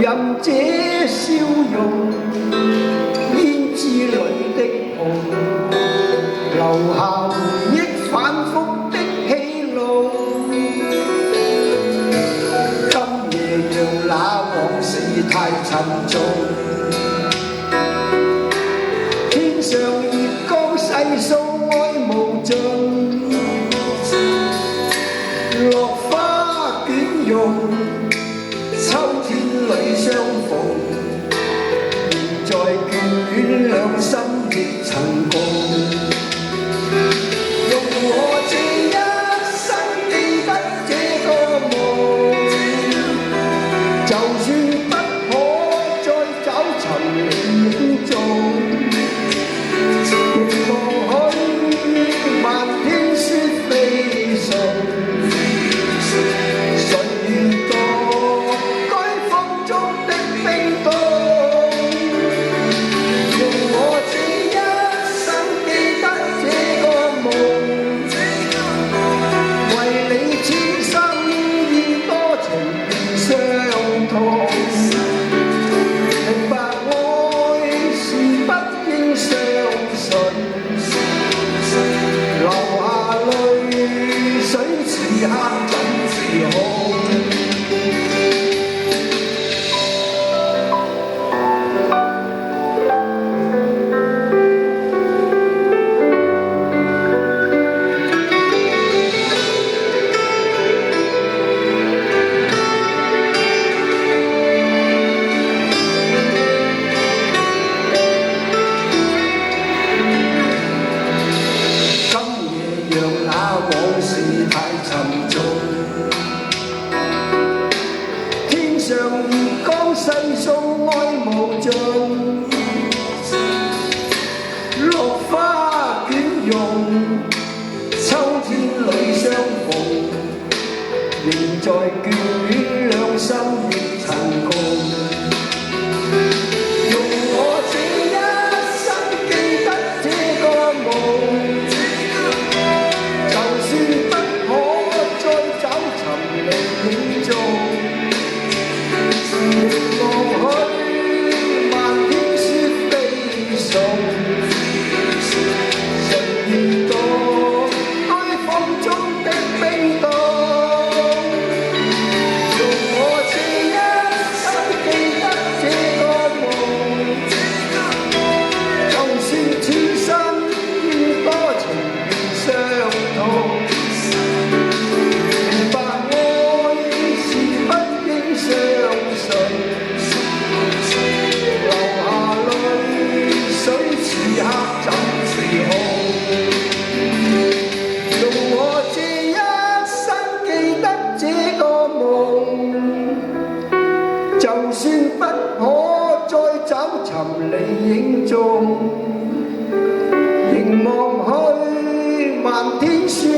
任這笑容煙枝裏的夢，留下回憶反覆的戲路。今夜讓那往事太沉重，天上月光細數愛無盡，落花捲融，秋天裏相逢，現在眷戀兩心亦曾共。用我這一生記得這個夢，就算不可再找尋影蹤，亦望許漫天雪飛送。往事太沉重，天上月光細數愛無盡，落花捲融，秋天裏相逢，仍在眷戀兩心亦曾共。就算不可再找尋你影蹤，仍望去漫天雪